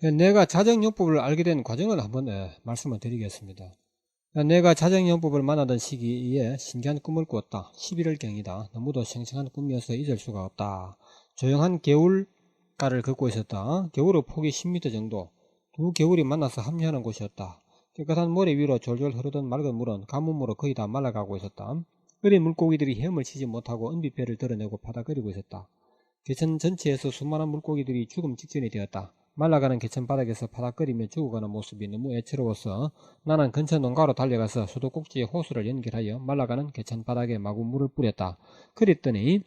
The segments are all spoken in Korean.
내가 자정요법을 알게 된 과정을 한번 말씀을 드리겠습니다. 내가 자정요법을 만나던 시기에 신기한 꿈을 꾸었다. 11월경이다. 너무도 생생한 꿈이어서 잊을 수가 없다. 조용한 개울가를 걷고 있었다. 겨울의 폭이 10m 정도. 두 겨울이 만나서 합류하는 곳이었다. 깨끗한 모래 위로 졸졸 흐르던 맑은 물은 가뭄으로 거의 다 말라가고 있었다. 어린 물고기들이 헤엄을 치지 못하고 은빛배를 드러내고 바닥거리고 있었다. 개천 전체에서 수많은 물고기들이 죽음 직전이 되었다. 말라가는 개천 바닥에서 바닥거리며 죽어가는 모습이 너무 애처로워서 나는 근처 농가로 달려가서 수도꼭지에 호수를 연결하여 말라가는 개천 바닥에 마구 물을 뿌렸다. 그랬더니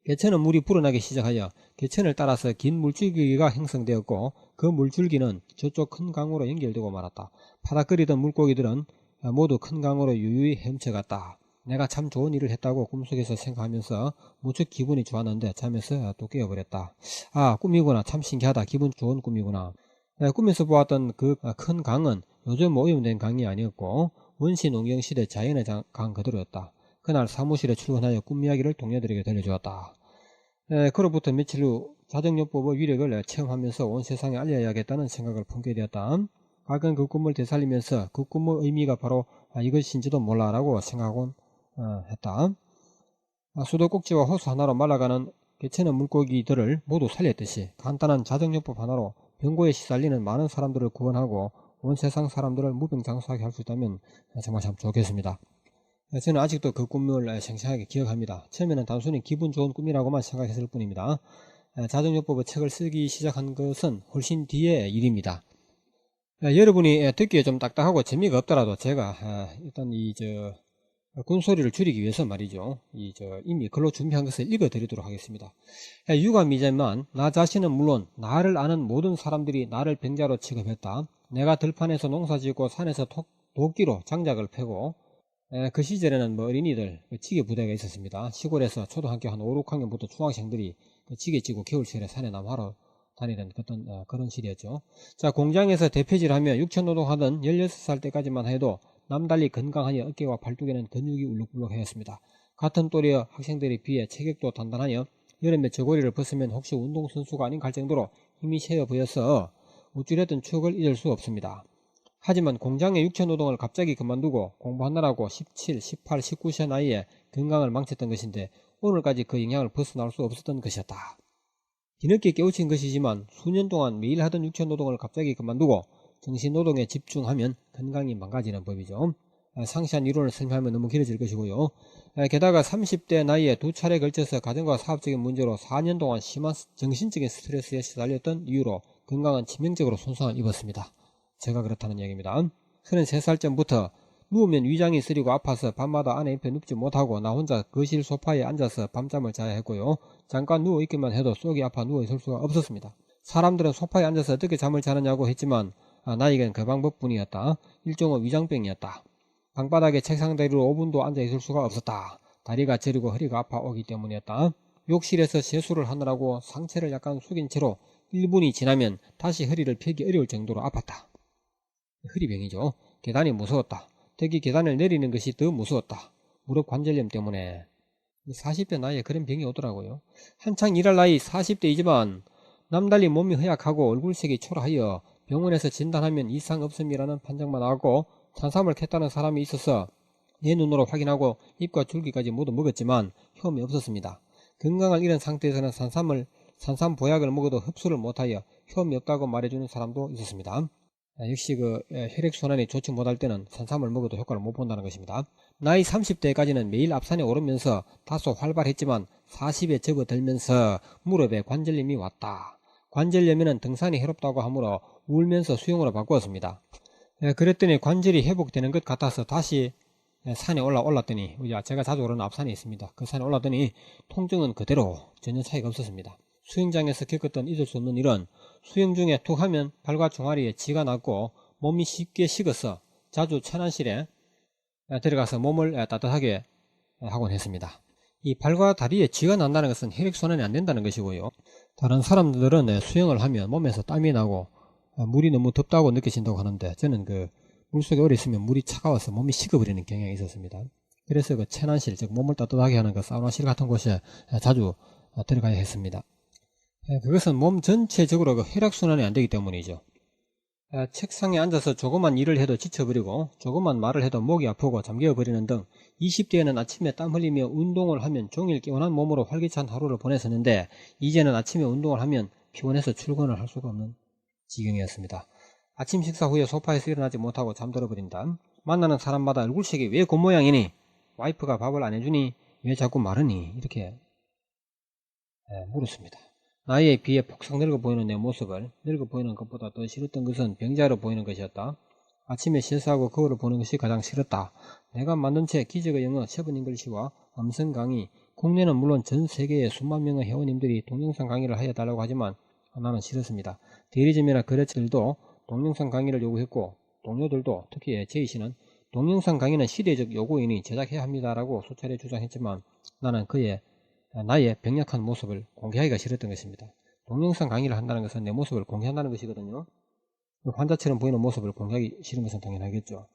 개천은 물이 불어나기 시작하여 개천을 따라서 긴 물줄기가 형성되었고 그 물줄기는 저쪽 큰 강으로 연결되고 말았다. 바닥거리던 물고기들은 모두 큰 강으로 유유히 헤엄쳐갔다. 내가 참 좋은 일을 했다고 꿈속에서 생각하면서 무척 기분이 좋았는데 잠에서 또 깨어버렸다. 아, 꿈이구나. 참 신기하다. 기분 좋은 꿈이구나. 꿈에서 보았던 그 큰 강은 요즘 오염된 강이 아니었고 원시농경시대 자연의 강 그대로였다. 그날 사무실에 출근하여 꿈 이야기를 동료들에게 들려주었다. 그로부터 며칠 후 자정요법의 위력을 체험하면서 온 세상에 알려야겠다는 생각을 품게 되었다. 가끔 그 꿈을 되살리면서 그 꿈의 의미가 바로 이것인지도 몰라 라고 생각하곤 했다. 수도꼭지와 호수 하나로 말아가는 개체는 물고기들을 모두 살렸듯이 간단한 자정요법 하나로 병고에 시달리는 많은 사람들을 구원하고 온 세상 사람들을 무병장수하게 할 수 있다면 정말 참 좋겠습니다. 저는 아직도 그 꿈을 생생하게 기억합니다. 처음에는 단순히 기분 좋은 꿈이라고만 생각했을 뿐입니다. 자정요법의 책을 쓰기 시작한 것은 훨씬 뒤의 일입니다. 여러분이 듣기에 좀 딱딱하고 재미가 없더라도 제가 일단 군소리를 줄이기 위해서 말이죠. 이미 글로 준비한 것을 읽어드리도록 하겠습니다. 유감이지만 나 자신은 물론 나를 아는 모든 사람들이 나를 병자로 취급했다. 내가 들판에서 농사짓고 산에서 도끼로 장작을 패고 그 시절에는 어린이들 지게 부대가 있었습니다. 시골에서 초등학교 한 5, 6학년부터 중학생들이 지게 지고 겨울철에 산에 남하러 다니는 그런 시대였죠. 자, 공장에서 대표질하며 육체노동하던 16살 때까지만 해도 남달리 건강하여 어깨와 팔뚝에는 근육이 울룩불룩하였습니다. 같은 또래의 학생들에 비해 체격도 단단하여 여름에 저고리를 벗으면 혹시 운동선수가 아닌 갈 정도로 힘이 세어 보여서 우쭐했던 추억을 잊을 수 없습니다. 하지만 공장의 육체노동을 갑자기 그만두고 공부하느라고 17, 18, 19세 나이에 건강을 망쳤던 것인데 오늘까지 그 영향을 벗어날 수 없었던 것이었다. 뒤늦게 깨우친 것이지만 수년 동안 매일 하던 육체노동을 갑자기 그만두고 정신노동에 집중하면 건강이 망가지는 법이죠. 상세한 이론을 설명하면 너무 길어질 것이고요. 게다가 30대 나이에 두 차례 걸쳐서 가정과 사업적인 문제로 4년 동안 심한 정신적인 스트레스에 시달렸던 이유로 건강은 치명적으로 손상을 입었습니다. 제가 그렇다는 얘기입니다. 33살 전부터 누우면 위장이 쓰리고 아파서 밤마다 아내 옆에 눕지 못하고 나 혼자 거실 소파에 앉아서 밤잠을 자야 했고요. 잠깐 누워있기만 해도 속이 아파 누워있을 수가 없었습니다. 사람들은 소파에 앉아서 어떻게 잠을 자느냐고 했지만 나에겐 그 방법뿐이었다. 일종의 위장병이었다. 방바닥에 책상다리로 5분도 앉아있을 수가 없었다. 다리가 저리고 허리가 아파오기 때문이었다. 욕실에서 세수를 하느라고 상체를 약간 숙인 채로 1분이 지나면 다시 허리를 펴기 어려울 정도로 아팠다. 허리병이죠. 계단이 무서웠다. 특히 계단을 내리는 것이 더 무서웠다. 무릎 관절염 때문에. 40대 나이에 그런 병이 오더라고요. 한창 일할 나이 40대이지만 남달리 몸이 허약하고 얼굴색이 초라하여 병원에서 진단하면 이상 없음이라는 판정만 하고 산삼을 캤다는 사람이 있어서 내 눈으로 확인하고 잎과 줄기까지 모두 먹었지만 효험이 없었습니다. 건강을 잃은 상태에서는 산삼 보약을 먹어도 흡수를 못하여 효험이 없다고 말해주는 사람도 있었습니다. 역시 혈액순환이 좋지 못할 때는 산삼을 먹어도 효과를 못 본다는 것입니다. 나이 30대까지는 매일 앞산에 오르면서 다소 활발했지만 40에 접어들면서 무릎에 관절염이 왔다. 관절염에는 등산이 해롭다고 하므로 울면서 수영으로 바꾸었습니다. 그랬더니 관절이 회복되는 것 같아서 다시 산에 올랐더니 제가 자주 오르는 앞산에 있습니다. 그 산에 올랐더니 통증은 그대로 전혀 차이가 없었습니다. 수영장에서 겪었던 잊을 수 없는 일은 수영 중에 툭 하면 발과 종아리에 쥐가 났고 몸이 쉽게 식어서 자주 천안실에 들어가서 몸을 따뜻하게 하곤 했습니다. 이 발과 다리에 쥐가 난다는 것은 혈액순환이 안 된다는 것이고요. 다른 사람들은 수영을 하면 몸에서 땀이 나고 물이 너무 덥다고 느껴진다고 하는데 저는 물속에 오래 있으면 물이 차가워서 몸이 식어버리는 경향이 있었습니다. 그래서 천안실, 즉 몸을 따뜻하게 하는 사우나실 같은 곳에 자주 들어가야 했습니다. 그것은 몸 전체적으로 그 혈액순환이 안 되기 때문이죠. 책상에 앉아서 조그만 일을 해도 지쳐버리고 조그만 말을 해도 목이 아프고 잠겨버리는 등 20대에는 아침에 땀 흘리며 운동을 하면 종일 개운한 몸으로 활기찬 하루를 보냈었는데 이제는 아침에 운동을 하면 피곤해서 출근을 할 수가 없는 지경이었습니다. 아침 식사 후에 소파에서 일어나지 못하고 잠들어 버린다. 만나는 사람마다 얼굴색이 왜 겉모양이니? 와이프가 밥을 안 해주니? 왜 자꾸 마르니? 이렇게 물었습니다. 나이에 비해 폭삭 늙어 보이는 내 모습을 늙어 보이는 것보다 더 싫었던 것은 병자로 보이는 것이었다. 아침에 실수하고 거울을 보는 것이 가장 싫었다. 내가 만든 책 기적의 영어 7 잉글리시와 음성 강의, 국내는 물론 전 세계의 수만 명의 회원님들이 동영상 강의를 해달라고 하지만 나는 싫었습니다. 대리점이나 거래처들도 동영상 강의를 요구했고 동료들도 특히 제이씨는 동영상 강의는 시대적 요구이니 제작해야 합니다라고 수차례 주장했지만 나는 나의 병약한 모습을 공개하기가 싫었던 것입니다. 동영상 강의를 한다는 것은 내 모습을 공개한다는 것이거든요. 환자처럼 보이는 모습을 공개하기 싫은 것은 당연하겠죠.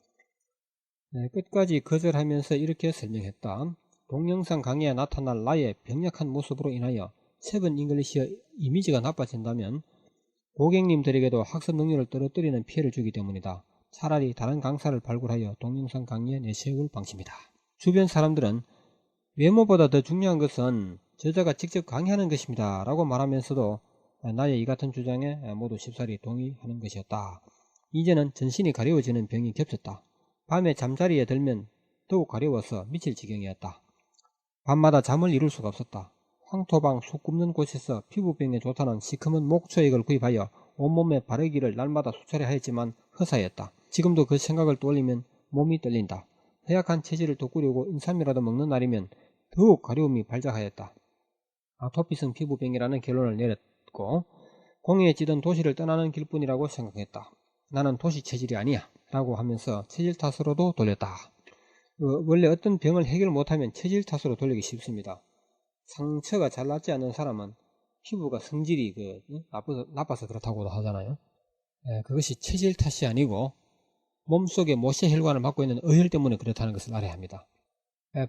끝까지 거절하면서 이렇게 설명했다. 동영상 강의에 나타날 나의 병약한 모습으로 인하여 7 잉글리시의 이미지가 나빠진다면 고객님들에게도 학습 능률을 떨어뜨리는 피해를 주기 때문이다. 차라리 다른 강사를 발굴하여 동영상 강의에 내세울 방침이다. 주변 사람들은 외모보다 더 중요한 것은 저자가 직접 강의하는 것입니다 라고 말하면서도 나의 이 같은 주장에 모두 쉽사리 동의하는 것이었다. 이제는 전신이 가려워지는 병이 겹쳤다. 밤에 잠자리에 들면 더욱 가려워서 미칠 지경이었다. 밤마다 잠을 이룰 수가 없었다. 황토방 속 굽는 곳에서 피부병에 좋다는 시커먼 목초액을 구입하여 온몸에 바르기를 날마다 수차례 하였지만 허사였다. 지금도 그 생각을 떠올리면 몸이 떨린다. 허약한 체질을 돋구려고 인삼이라도 먹는 날이면 더욱 가려움이 발작하였다. 아토피성 피부병이라는 결론을 내렸고 공해에 찌든 도시를 떠나는 길뿐이라고 생각했다. 나는 도시 체질이 아니야 라고 하면서 체질 탓으로도 돌렸다. 원래 어떤 병을 해결 못하면 체질 탓으로 돌리기 쉽습니다. 상처가 잘 낫지 않는 사람은 피부가 성질이 나빠서 그렇다고도 하잖아요. 그것이 체질 탓이 아니고 몸속에 모세혈관을 막고 있는 어혈 때문에 그렇다는 것을 알아야 합니다.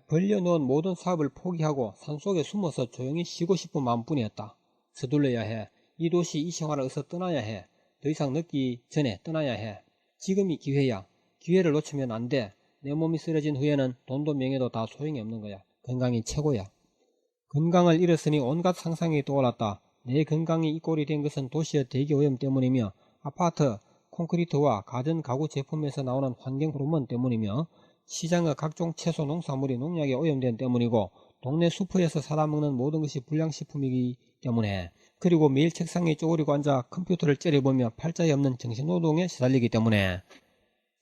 벌려놓은 모든 사업을 포기하고 산속에 숨어서 조용히 쉬고 싶은 마음뿐이었다. 서둘러야 해. 이 도시 이 생활을 어서 떠나야 해. 더 이상 늦기 전에 떠나야 해. 지금이 기회야. 기회를 놓치면 안 돼. 내 몸이 쓰러진 후에는 돈도 명예도 다 소용이 없는 거야. 건강이 최고야. 건강을 잃었으니 온갖 상상이 떠올랐다. 내 건강이 이 꼴이 된 것은 도시의 대기오염 때문이며 아파트, 콘크리트와 가전 가구 제품에서 나오는 환경 호르몬 때문이며 시장의 각종 채소 농산물이 농약에 오염된 때문이고 동네 슈퍼에서 사다 먹는 모든 것이 불량식품이기 때문에 그리고 매일 책상에 쪼그리고 앉아 컴퓨터를 째려보며 팔자에 없는 정신노동에 시달리기 때문에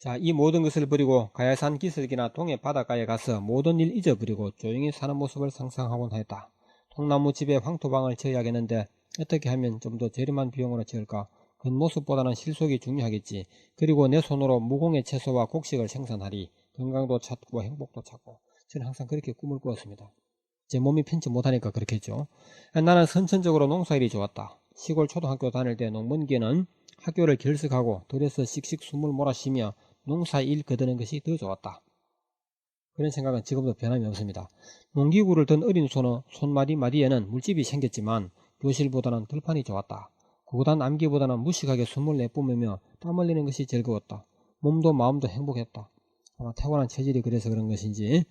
자, 이 모든 것을 버리고 가야산 기슭이나 동해 바닷가에 가서 모든 일 잊어버리고 조용히 사는 모습을 상상하곤 하였다. 통나무 집에 황토방을 지어야겠는데 어떻게 하면 좀 더 저렴한 비용으로 지을까? 겉모습보다는 실속이 중요하겠지. 그리고 내 손으로 무공의 채소와 곡식을 생산하리. 건강도 찾고 행복도 찾고. 저는 항상 그렇게 꿈을 꾸었습니다. 제 몸이 편치 못하니까 그렇겠죠. 나는 선천적으로 농사일이 좋았다. 시골 초등학교 다닐 때 농번기에는 학교를 결석하고 들에서 씩씩 숨을 몰아쉬며 농사일 거두는 것이 더 좋았다. 그런 생각은 지금도 변함이 없습니다. 농기구를 든 어린 손마디마디에는 물집이 생겼지만 교실보다는 들판이 좋았다. 고단 암기보다는 무식하게 숨을 내뿜으며 땀 흘리는 것이 즐거웠다. 몸도 마음도 행복했다. 아마 타고난 체질이 그래서 그런 것인지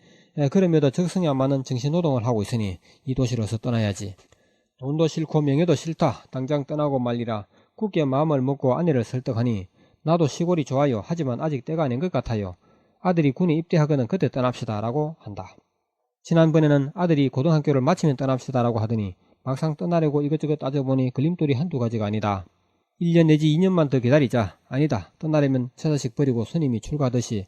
그럼에도 적성에 안 맞는 정신노동을 하고 있으니 이 도시를 어서 떠나야지. 돈도 싫고 명예도 싫다. 당장 떠나고 말리라. 굳게 마음을 먹고 아내를 설득하니 나도 시골이 좋아요. 하지만 아직 때가 아닌 것 같아요. 아들이 군에 입대하거든 그때 떠납시다 라고 한다. 지난번에는 아들이 고등학교를 마치면 떠납시다 라고 하더니 막상 떠나려고 이것저것 따져보니 걸림돌이 한두 가지가 아니다. 1년 내지 2년만 더 기다리자. 아니다. 떠나려면 처자식 버리고 스님이 출가하듯이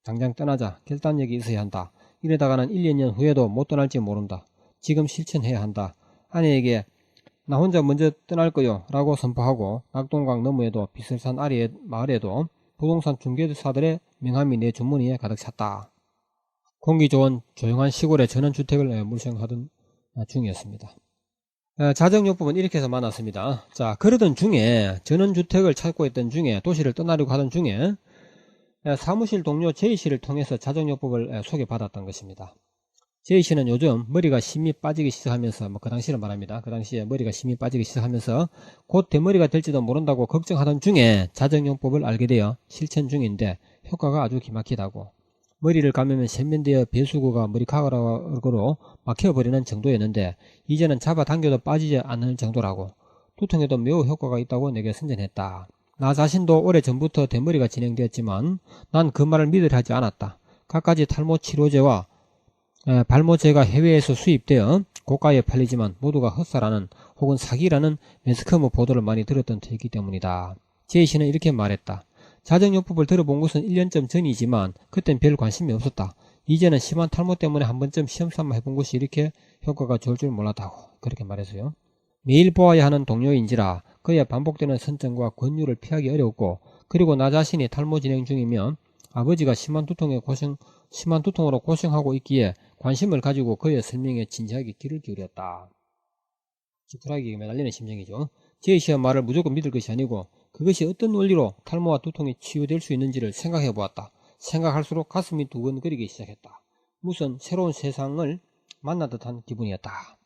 당장 떠나자. 결단력이 있어야 한다. 이러다가는 1, 2년 후에도 못 떠날지 모른다. 지금 실천해야 한다. 아내에게 나 혼자 먼저 떠날 거요 라고 선포하고 낙동강 너머에도 비설산 아래 마을에도 부동산 중개사들의 명함이 내 주머니에 가득 찼다. 공기 좋은 조용한 시골의 전원주택을 물색하던 중이었습니다. 자정요법은 이렇게 해서 만났습니다. 자, 그러던 중에 전원주택을 찾고 있던 중에 도시를 떠나려고 하던 중에 사무실 동료 제이씨를 통해서 자정요법을 소개받았던 것입니다. 제이씨는 요즘 머리가 심이 빠지기 시작하면서 그 당시를 말합니다. 그 당시에 머리가 심이 빠지기 시작하면서 곧 대머리가 될지도 모른다고 걱정하던 중에 자정용법을 알게 되어 실천 중인데 효과가 아주 기막히다고. 머리를 감으면 세면대에 배수구가 머리카락으로 막혀버리는 정도였는데 이제는 잡아당겨도 빠지지 않는 정도라고. 두통에도 매우 효과가 있다고 내게 선전했다. 나 자신도 오래전부터 대머리가 진행되었지만 난 그 말을 믿으려 하지 않았다. 갖가지 탈모 치료제와 발모제가 해외에서 수입되어 고가에 팔리지만 모두가 헛사라는 혹은 사기라는 매스컴 보도를 많이 들었던 터이기 때문이다. 제이씨는 이렇게 말했다. 자정요법을 들어본 것은 1년쯤 전이지만 그땐 별 관심이 없었다. 이제는 심한 탈모 때문에 한 번쯤 시험삼아 해본 것이 이렇게 효과가 좋을 줄 몰랐다고 그렇게 말했어요. 매일 보아야 하는 동료인지라 그의 반복되는 선전과 권유를 피하기 어려웠고 그리고 나 자신이 탈모 진행 중이면 아버지가 심한 두통으로 고생하고 있기에 관심을 가지고 그의 설명에 진지하게 귀를 기울였다. 찌푸라기에 매달리는 심정이죠. 제이씨의 말을 무조건 믿을 것이 아니고 그것이 어떤 원리로 탈모와 두통이 치유될 수 있는지를 생각해 보았다. 생각할수록 가슴이 두근거리기 시작했다. 무슨 새로운 세상을 만나 듯한 기분이었다.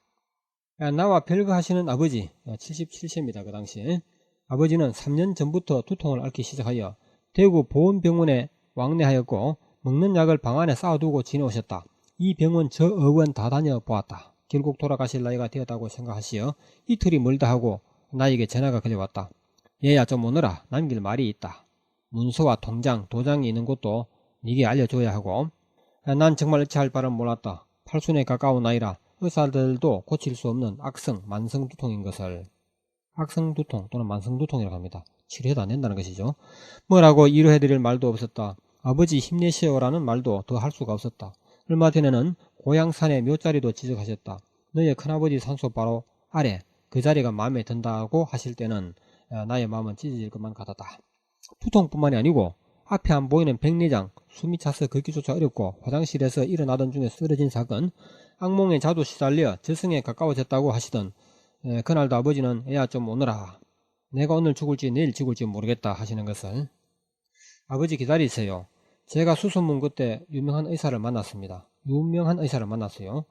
나와 별거 하시는 아버지, 77세입니다. 그 당시에. 아버지는 3년 전부터 두통을 앓기 시작하여 대구 보건병원에 왕래하였고 먹는 약을 방 안에 쌓아두고 지내오셨다. 이 병원 저 의원 다 다녀보았다. 결국 돌아가실 나이가 되었다고 생각하시어 이틀이 멀다 하고 나에게 전화가 걸려왔다. 얘야 좀 오너라. 남길 말이 있다. 문서와 통장, 도장이 있는 곳도 네게 알려줘야 하고. 난 정말 어찌할 바를 몰랐다. 팔순에 가까운 나이라 의사들도 고칠 수 없는 악성, 만성 두통인 것을. 악성 두통 또는 만성 두통이라고 합니다. 치료해도 안 된다는 것이죠. 뭐라고 위로해드릴 말도 없었다. 아버지 힘내시오라는 말도 더 할 수가 없었다. 얼마 전에는 고향 산에 묘자리도 지적하셨다. 너의 큰아버지 산소 바로 아래 그 자리가 마음에 든다고 하실 때는 나의 마음은 찢어질 것만 같았다. 두통뿐만이 아니고 앞에 안 보이는 백내장, 숨이 차서 걷기조차 어렵고 화장실에서 일어나던 중에 쓰러진 사건, 악몽에 자주 시달려 저승에 가까워졌다고 하시던 그날도 아버지는 애야 좀 오너라. 내가 오늘 죽을지 내일 죽을지 모르겠다 하시는 것을. 아버지 기다리세요. 제가 수소문 그때 유명한 의사를 만났습니다. 유명한 의사를 만났어요.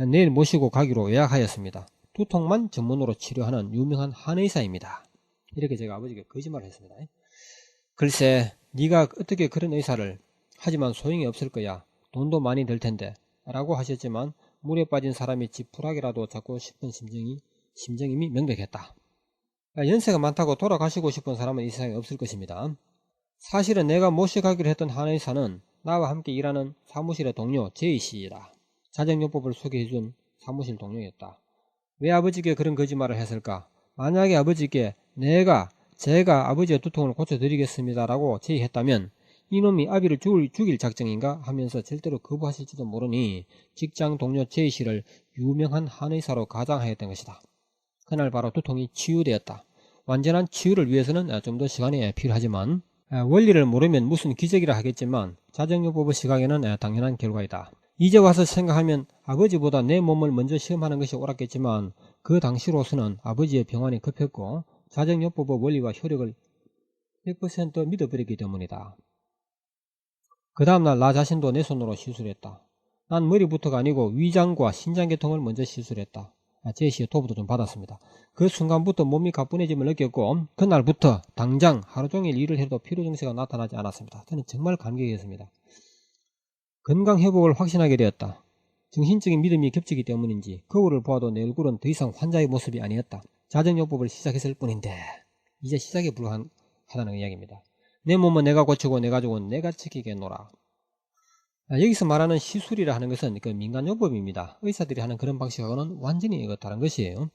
내일 모시고 가기로 예약하였습니다. 두통만 전문으로 치료하는 유명한 한의사입니다. 이렇게 제가 아버지에게 거짓말을 했습니다. 글쎄 네가 어떻게 그런 의사를, 하지만 소용이 없을 거야. 돈도 많이 들 텐데 라고 하셨지만 물에 빠진 사람이 지푸라기라도 잡고 싶은 심정임이 명백했다. 연세가 많다고 돌아가시고 싶은 사람은 이 세상에 없을 것입니다. 사실은 내가 모셔가기로 했던 한의사는 나와 함께 일하는 사무실의 동료 제이씨이다. 자정요법을 소개해준 사무실 동료였다. 왜 아버지께 그런 거짓말을 했을까? 만약에 아버지께 제가 아버지의 두통을 고쳐드리겠습니다 라고 제의했다면 이놈이 아비를 죽일 작정인가 하면서 절대로 거부하실지도 모르니 직장 동료 제이씨를 유명한 한의사로 가장하였던 것이다. 그날 바로 두통이 치유되었다. 완전한 치유를 위해서는 좀 더 시간이 필요하지만 원리를 모르면 무슨 기적이라 하겠지만 자정요법의 시각에는 당연한 결과이다. 이제 와서 생각하면 아버지보다 내 몸을 먼저 시험하는 것이 옳았겠지만 그 당시로서는 아버지의 병환이 급했고 자정요법의 원리와 효력을 100% 믿어버렸기 때문이다. 그 다음날 나 자신도 내 손으로 시술했다. 난 머리부터가 아니고 위장과 신장계통을 먼저 시술했다. 제이씨의 도움도 좀 받았습니다. 그 순간부터 몸이 가뿐해짐을 느꼈고 그날부터 당장 하루종일 일을 해도 피로증세가 나타나지 않았습니다. 저는 정말 감격이었습니다. 건강회복을 확신하게 되었다. 정신적인 믿음이 겹치기 때문인지 거울을 보아도 내 얼굴은 더 이상 환자의 모습이 아니었다. 자정요법을 시작했을 뿐인데 이제 시작에 불과하다는 이야기입니다. 내 몸은 내가 고치고 내 가족은 내가 지키겠노라. 여기서 말하는 시술이라 하는 것은 그 민간요법입니다. 의사들이 하는 그런 방식하고는 완전히 다른 것이에요.